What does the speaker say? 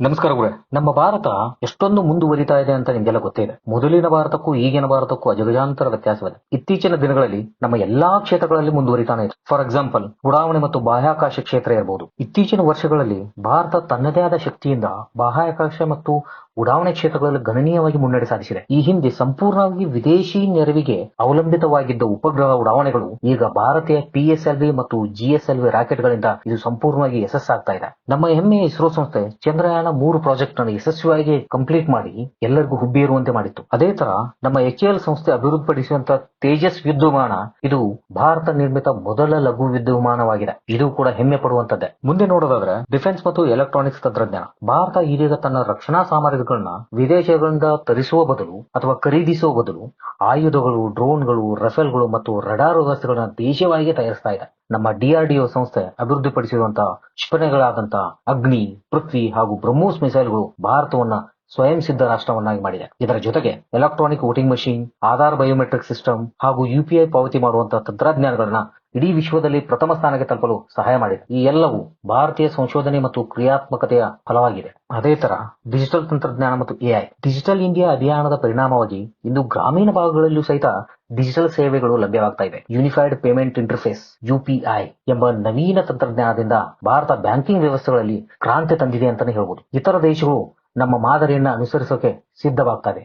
ನಮಸ್ಕಾರ ಗುರೇ. ನಮ್ಮ ಭಾರತ ಎಷ್ಟೊಂದು ಮುಂದುವರಿತಾ ಇದೆ ಅಂತ ನಿಮ್ಗೆಲ್ಲ ಗೊತ್ತೇ ಇದೆ. ಮೊದಲಿನ ಭಾರತಕ್ಕೂ ಈಗಿನ ಭಾರತಕ್ಕೂ ಅಜಗಜಾಂತರ ವ್ಯತ್ಯಾಸವಿದೆ. ಇತ್ತೀಚಿನ ದಿನಗಳಲ್ಲಿ ನಮ್ಮ ಎಲ್ಲಾ ಕ್ಷೇತ್ರಗಳಲ್ಲಿ ಮುಂದುವರಿತಾನೆ ಇದೆ. ಫಾರ್ ಎಕ್ಸಾಂಪಲ್, ಉಡಾವಣೆ ಮತ್ತು ಬಾಹ್ಯಾಕಾಶ ಕ್ಷೇತ್ರ ಇರಬಹುದು. ಇತ್ತೀಚಿನ ವರ್ಷಗಳಲ್ಲಿ ಭಾರತ ತನ್ನದೇ ಆದ ಶಕ್ತಿಯಿಂದ ಬಾಹ್ಯಾಕಾಶ ಮತ್ತು ಉಡಾವಣೆ ಕ್ಷೇತ್ರಗಳಲ್ಲಿ ಗಣನೀಯವಾಗಿ ಮುನ್ನಡೆ ಸಾಧಿಸಿದೆ. ಈ ಹಿಂದೆ ಸಂಪೂರ್ಣವಾಗಿ ವಿದೇಶಿ ನೆರವಿಗೆ ಅವಲಂಬಿತವಾಗಿದ್ದ ಉಪಗ್ರಹ ಉಡಾವಣೆಗಳು ಈಗ ಭಾರತೀಯ PSLV ಮತ್ತು GSLV ರಾಕೆಟ್ಗಳಿಂದ ಇದು ಸಂಪೂರ್ಣವಾಗಿ ಯಶಸ್ಸಾಗ್ತಾ ಇದೆ. ನಮ್ಮ ಹೆಮ್ಮೆಯ ಇಸ್ರೋ ಸಂಸ್ಥೆ ಚಂದ್ರಯಾನ 3 ಪ್ರಾಜೆಕ್ಟ್ ಅನ್ನು ಯಶಸ್ವಿಯಾಗಿ ಕಂಪ್ಲೀಟ್ ಮಾಡಿ ಎಲ್ಲರಿಗೂ ಹುಬ್ಬಿ ಇರುವಂತೆ ಮಾಡಿತ್ತು. ಅದೇ ತರ ನಮ್ಮ HAL ಸಂಸ್ಥೆ ಅಭಿವೃದ್ಧಿಪಡಿಸಿದಂತ ತೇಜಸ್ ಯುದ್ಧ ವಿಮಾನ ಇದು ಭಾರತ ನಿರ್ಮಿತ ಮೊದಲ ಲಘು ಯುದ್ಧ ವಿಮಾನವಾಗಿದೆ. ಇದು ಕೂಡ ಹೆಮ್ಮೆ ಪಡುವಂತದ್ದೇ. ಮುಂದೆ ನೋಡೋದಾದ್ರೆ ಡಿಫೆನ್ಸ್ ಮತ್ತು ಎಲೆಕ್ಟ್ರಾನಿಕ್ಸ್ ತಂತ್ರಜ್ಞಾನ. ಭಾರತ ಇದೀಗ ತನ್ನ ರಕ್ಷಣಾ ಸಾಮಗ್ರಿಗಳನ್ನ ವಿದೇಶಗಳಿಂದ ತರಿಸುವ ಬದಲು ಅಥವಾ ಖರೀದಿಸುವ ಬದಲು ಆಯುಧಗಳು, ಡ್ರೋನ್ಗಳು, ರಫೇಲ್ಗಳು ಮತ್ತು ರಡಾರ್ ವ್ಯವಸ್ಥೆಗಳನ್ನ ದೇಶೀಯವಾಗಿ ತಯಾರಿಸ್ತಾ ಇದೆ. ನಮ್ಮ DRDO ಸಂಸ್ಥೆ ಅಭಿವೃದ್ಧಿಪಡಿಸಿರುವಂತಹ ಕ್ಷಿಪಣಿಗಳಾದಂತಹ ಅಗ್ನಿ, ಪೃಥ್ವಿ ಹಾಗೂ ಬ್ರಹ್ಮೋಸ್ ಮಿಸೈಲ್ಗಳು ಭಾರತವನ್ನ ಸ್ವಯಂ ಸಿದ್ಧ ರಾಷ್ಟ್ರವನ್ನಾಗಿ ಮಾಡಿದೆ. ಇದರ ಜೊತೆಗೆ electronic voting machine, Aadhaar biometric system ಹಾಗೂ UPI ಪಾವತಿ ಮಾಡುವಂತಹ ತಂತ್ರಜ್ಞಾನಗಳನ್ನ ಇಡೀ ವಿಶ್ವದಲ್ಲಿ ಪ್ರಥಮ ಸ್ಥಾನಕ್ಕೆ ತಲುಪಲು ಸಹಾಯ ಮಾಡಿದೆ. ಈ ಎಲ್ಲವೂ ಭಾರತೀಯ ಸಂಶೋಧನೆ ಮತ್ತು ಕ್ರಿಯಾತ್ಮಕತೆಯ ಫಲವಾಗಿದೆ. ಅದೇ ತರ ಡಿಜಿಟಲ್ ತಂತ್ರಜ್ಞಾನ ಮತ್ತು AI. ಡಿಜಿಟಲ್ ಇಂಡಿಯಾ ಅಭಿಯಾನದ ಪರಿಣಾಮವಾಗಿ ಇಂದು ಗ್ರಾಮೀಣ ಭಾಗಗಳಲ್ಲೂ ಸಹಿತ ಡಿಜಿಟಲ್ ಸೇವೆಗಳು ಲಭ್ಯವಾಗ್ತಾ ಇವೆ. ಯೂನಿಫೈಡ್ ಪೇಮೆಂಟ್ ಇಂಟರ್ಫೇಸ್ UPI ಎಂಬ ನವೀನ ತಂತ್ರಜ್ಞಾನದಿಂದ ಭಾರತ ಬ್ಯಾಂಕಿಂಗ್ ವ್ಯವಸ್ಥೆಗಳಲ್ಲಿ ಕ್ರಾಂತಿ ತಂದಿದೆ ಅಂತಾನೆ ಹೇಳ್ಬೋದು. ಇತರ ದೇಶಗಳು ನಮ್ಮ ಮಾದರಿಯನ್ನ ಅನುಸರಿಸೋಕೆ ಸಿದ್ಧವಾಗ್ತವೆ.